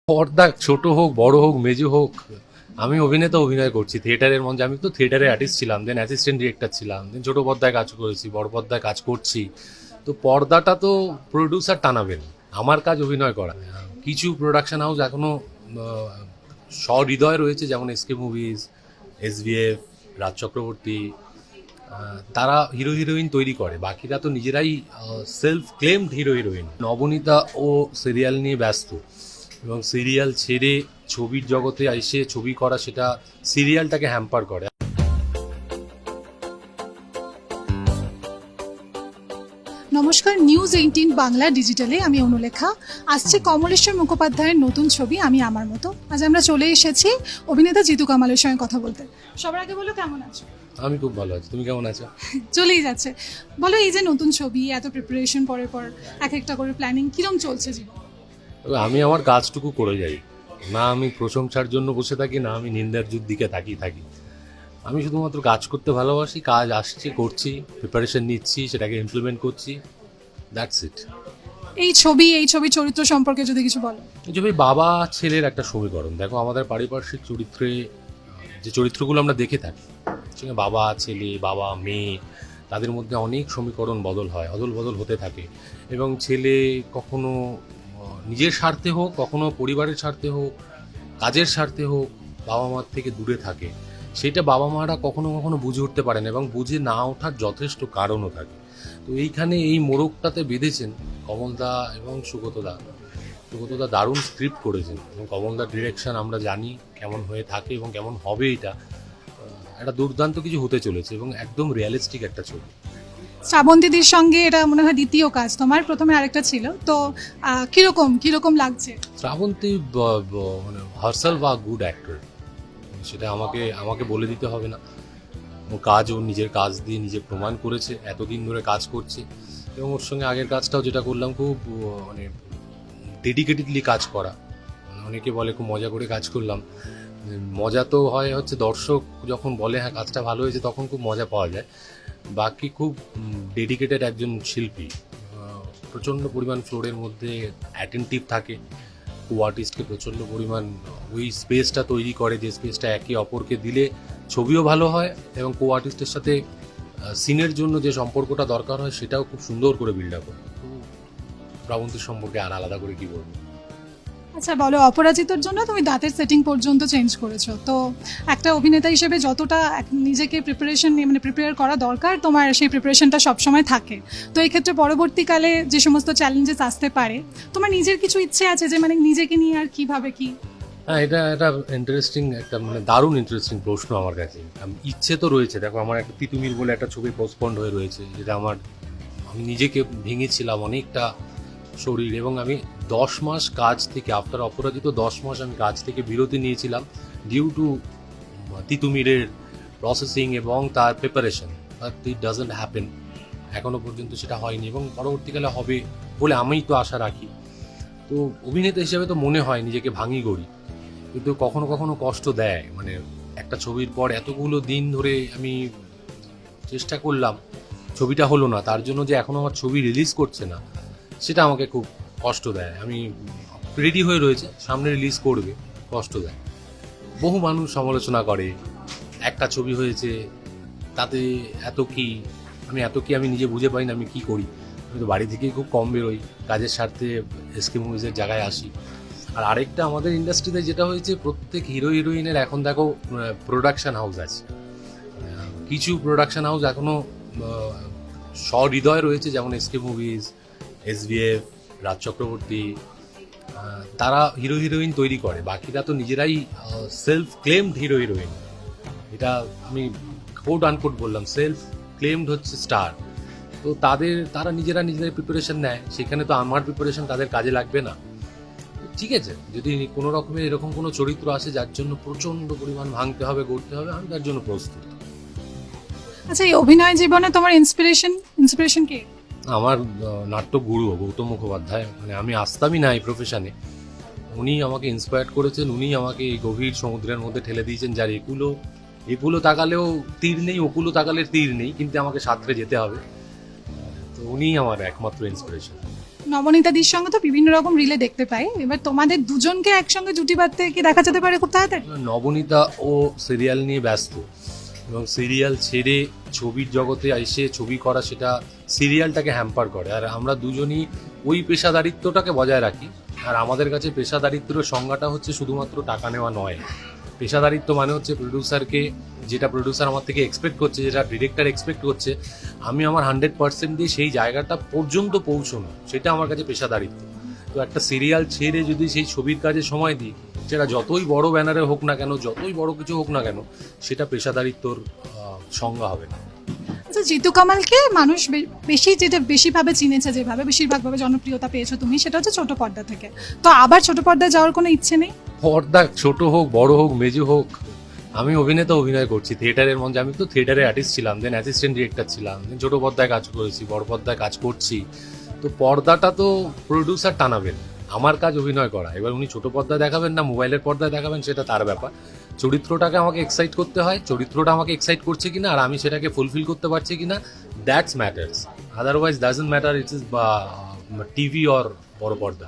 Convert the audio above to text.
পর্দা ছোট হোক বড় হোক মেজো হোক, আমি অভিনেতা অভিনয় করছি থিয়েটারের মঞ্চে। আমি তো থিয়েটারের আর্টিস্ট ছিলাম, দেন অ্যাসিস্ট্যান্ট ডিরেক্টর ছিলাম, দেন ছোট পর্দায় কাজ করেছি, বড় পর্দায় কাজ করছি। তো পর্দাটা তো প্রডিউসার টানাবেন, আমার কাজ অভিনয় করা। কিছু প্রোডাকশন হাউস এখনো সহৃদয় রয়েছে, যেমন এসকে মুভিজ, এসভিএফ, রাজ চক্রবর্তী, তারা হিরো হিরোইন তৈরি করে, বাকিরা তো নিজেরাই self claimed hero heroine. Nabanita ও সিরিয়াল নিয়ে ব্যস্ত, এবং সিরিয়াল ছেড়ে ছবির জগতে এসে ছবি করা, সেটা সিরিয়ালটাকে হ্যাম্পার করে। নমস্কার, নিউজ 18 বাংলা ডিজিটালে আমি অনুলেখা। আসছে কমলেশ্বর মুখোপাধ্যায়ের নতুন ছবি আমি আমার মতো। আজ আমরা চলে এসেছি অভিনেতা জিতু কামালের সঙ্গে কথা বলতে। সবার আগে বলো, কেমন আছো? আমি খুব ভালো আছি, তুমি কেমন আছো? চলেই যাচ্ছে। বলো, এই যে নতুন ছবি, এত প্রিপারেশন পরের পর এক একটা করে প্ল্যানিং কিরম চলছে জীবন? তবে আমি আমার কাজটুকু করে যাই, না আমি প্রশংসার জন্য বসে থাকি, না আমি নিন্দার দিকে তাকিয়ে থাকি। আমি শুধুমাত্র কাজ করতে ভালোবাসি, কাজ আসছে করছি, প্রিপারেশন নিচ্ছি, সেটাকে ইমপ্লিমেন্ট করছি, দ্যাটস ইট। এই ছবি চরিত্র সম্পর্কে যদি কিছু বলো। এই যে বাবা ছেলের একটা সমীকরণ। দেখো, আমাদের পারিপার্শ্বিক চরিত্রে যে চরিত্রগুলো আমরা দেখে থাকি, সেখানে বাবা ছেলে, বাবা মেয়ে, তাদের মধ্যে অনেক সমীকরণ বদল হয়, অদল বদল হতে থাকে। এবং ছেলে কখনো নিজের স্বার্থে হোক, কখনো পরিবারের স্বার্থে হোক, কাজের স্বার্থে হোক, বাবা মার থেকে দূরে থাকে। সেটা বাবা মারা কখনো কখনো বুঝে উঠতে পারেন, এবং বুঝে না ওঠার যথেষ্ট কারণও থাকে। তো এইখানে এই মোড়কটাতে বেঁধেছেন কমলদা এবং সুগতদা। সুগতদা দারুণ স্ক্রিপ্ট করেছেন, এবং কমলদার ডিরেকশন আমরা জানি কেমন হয়ে থাকে এবং কেমন হবে। এটা একটা দুর্দান্ত কিছু হতে চলেছে, এবং একদম রিয়ালিস্টিক একটা ছবি। শ্রাবন্তীদির সঙ্গে এটা মনে হয় দ্বিতীয় কাজ তোমার, প্রথমে আরেকটা ছিল তো। কিরকম লাগছে? শ্রাবন্তী মানে হার্সাল বা গুড অ্যাক্টর, সেটা আমাকে আমাকে বলে দিতে হবে না। ওর কাজ, ওর নিজের কাজ দিয়ে নিজে প্রমাণ করেছে, এতদিন ধরে কাজ করছে। এবং ওর সঙ্গে আগের কাজটাও যেটা করলাম, খুব মানে ডেডিকেটেডলি কাজ করা। অনেকে বলে খুব মজা করে কাজ করলাম। মজা তো হয় হচ্ছে দর্শক যখন বলে হ্যাঁ কাজটা ভালো হয়েছে, তখন খুব মজা পাওয়া যায়। বাকি খুব ডেডিকেটেড একজন শিল্পী, প্রচণ্ড পরিমাণ ফ্লোরের মধ্যে অ্যাটেন্টিভ থাকে। কো আর্টিস্টকে প্রচণ্ড পরিমাণ ওই স্পেসটা তৈরি করে, যে স্পেসটা একে অপরকে দিলে ছবিও ভালো হয়, এবং কো আর্টিস্টের সাথে সিনের জন্য যে সম্পর্কটা দরকার হয় সেটাও খুব সুন্দর করে বিল্ড আপ হয়। তো শ্রাবন্তীর সম্পর্কে আর আলাদা করে কি বলবো। আচ্ছা বলো, অপরাজিতর জন্য তুমি দাঁতের সেটিং পর্যন্ত চেঞ্জ করেছো তো। একটা অভিনেতা হিসেবে যতটা নিজেকে প্রিপেয়ার করা দরকার, তোমার সেই প্রিপারেশনটা সবসময় থাকে। তো এই ক্ষেত্রে পরবর্তীকালে যে সমস্ত চ্যালেঞ্জেস আসতে পারে, তোমার নিজের কিছু ইচ্ছে আছে যে নিজেকে নিয়ে আর কিভাবে কি? হ্যাঁ, এটা একটা ইন্টারেস্টিং, একটা দারুণ ইন্টারেস্টিং প্রশ্ন আমার কাছে। ইচ্ছে তো রয়েছে। দেখো, আমার একটা তিতুমির বলে একটা ছবি পোস্টপন্ড হয়ে রয়েছে, যেটা আমি নিজেকে ভেঙেছিলাম অনেকটা শরীর, এবং আমি 10 মাস কাজ থেকে, আফটার অপরাজিত 10 মাস আমি কাজ থেকে বিরতি নিয়েছিলাম ডিউ টু তিতুমিরের প্রসেসিং এবং তার preparation. But it doesn't happen, এখনো পর্যন্ত সেটা হয়নি, এবং পরবর্তীকালে হবে বলে আমি তো আশা রাখি। তো অভিনেতা হিসেবে তো মনে হয় নিজেকে ভাঙি গড়ি, কিন্তু কখনো কখনো কষ্ট দেয়। একটা ছবির পর এতগুলো দিন ধরে আমি চেষ্টা করলাম, ছবিটা হলো না, তার জন্য যে এখনো আমার ছবি রিলিজ করছে না, সেটা আমাকে খুব কষ্ট দেয়। আমি রেডি হয়ে রয়েছে, সামনে রিলিজ করবে, কষ্ট দেয়। বহু মানুষ সমালোচনা করে, একটা ছবি হয়েছে তাতে এত কি, আমি নিজে বুঝে পাই না আমি কি করি। আমি তো বাড়ি থেকেই খুব কম বেরোই, কাজের স্বার্থে এসকে মুভিজের জায়গায় আসি। আর আরেকটা, আমাদের ইন্ডাস্ট্রিতে যেটা হয়েছে, প্রত্যেক হিরো হিরোইনের এখন দেখো প্রোডাকশন হাউস আছে। কিছু প্রোডাকশন হাউস এখনো সহৃদয় রয়েছে, যেমন এসকে মুভিজ, এসভিএফ, রাজ চক্রবর্তী, তারা হিরো হিরোইন তৈরি করে, বাকিরা তো নিজেরাই সেলফ ক্লেমড হিরো হিরোইন। এটা আমি কোট আনকোট বললাম, সেলফ ক্লেমড হচ্ছে স্টার। তো তারা নিজেদের প্রিপারেশন নেয়, সেখানে তো আমার প্রিপারেশন তাদের কাজে লাগবে না। ঠিক আছে, যদি কোনো রকমের এরকম কোনো চরিত্র আসে যার জন্য প্রচন্ড পরিমাণ ভাঙতে হবে, গড়তে হবে, আমি তার জন্য প্রস্তুত। আচ্ছা, এই অভিনয় জীবনে তোমার ইন্সপিরেশন কে? আমার নাট্য গুরু গৌতম মুখোপাধ্যায়। আমি আসতামই না এই প্রফেশনে, উনি আমাকে ইন্সপায়ার করেছেন। উনি আমাকে এই গভীর সমুদ্রের মধ্যে ঠেলে দিয়েছেন, যার একুলো তাকালেও তীর নেই, ওকুলো তাকালে তীর নেই, কিন্তু আমাকে সাঁতরে যেতে হবে। তো উনিই আমার একমাত্র ইন্সপিরেশন। নবনীতাদির সঙ্গে তো বিভিন্ন রকম রিলে দেখতে পাই, এবার তোমাদের দুজনকে একসঙ্গে জুটি বাঁধতে কি দেখা যেতে পারে খুব তাড়াতাড়ি? নবনীতা ও সিরিয়াল নিয়ে ব্যস্ত, এবং সিরিয়াল ছেড়ে ছবির জগতে এসে ছবি করা সেটা সিরিয়ালটাকে হ্যাম্পার করে। আর আমরা দুজনই ওই পেশাদারিত্বটাকে বজায় রাখি। আর আমাদের কাছে পেশাদারিত্বের সংজ্ঞাটা হচ্ছে শুধুমাত্র টাকা নেওয়া নয়। পেশাদারিত্ব মানে হচ্ছে প্রডিউসারকে, যেটা প্রডিউসার আমার থেকে এক্সপেক্ট করছে, যেটা ডিরেক্টর এক্সপেক্ট করছে, আমি আমার 100% দিয়ে সেই জায়গাটা পর্যন্ত পৌঁছানো, সেটা আমার কাছে পেশাদারিত্ব। তো একটা সিরিয়াল ছেড়ে যদি সেই ছবির কাজে সময় দিই, সেটা যতই বড় ব্যানারে হোক না কেন, যতই বড় কিছু হোক না কেন, সেটা পেশাদারিত্বর সংজ্ঞা হবে না। আচ্ছা, জিতু কামালকে মানুষ বেশিভাবে চিনেছে, যেভাবে বেশিরভাগভাবে জনপ্রিয়তা পেয়েছো তুমি, সেটা হচ্ছে ছোট পর্দা থেকে। তো আবার ছোট পর্দায় যাওয়ার কোনো ইচ্ছে নেই? পর্দা ছোট হোক, বড় হোক, মেজো হোক, আমি অভিনয় করছি থিয়েটারের মঞ্চে। আমি তো থিয়েটারের আর্টিস্ট ছিলাম, দেন অ্যাসিস্ট্যান্ট ডিরেক্টর ছিলাম, দেন ছোট পর্দায় কাজ করেছি, বড় পর্দায় কাজ করছি। তো পর্দাটা তো প্রডিউসার টানাবেন, আমার কাজ অভিনয় করা। এবার উনি ছোট পর্দায় দেখাবেন না মোবাইলের পর্দায় দেখাবেন, সেটা তার ব্যাপার। চরিত্রটাকে আমাকে এক্সাইট করতে হয়, চরিত্রটা আমাকে এক্সাইট করছে কিনা আর আমি সেটাকে ফুলফিল করতে পারছি কিনা, that's matters. Otherwise doesn't matter it is TV or বড় পর্দা।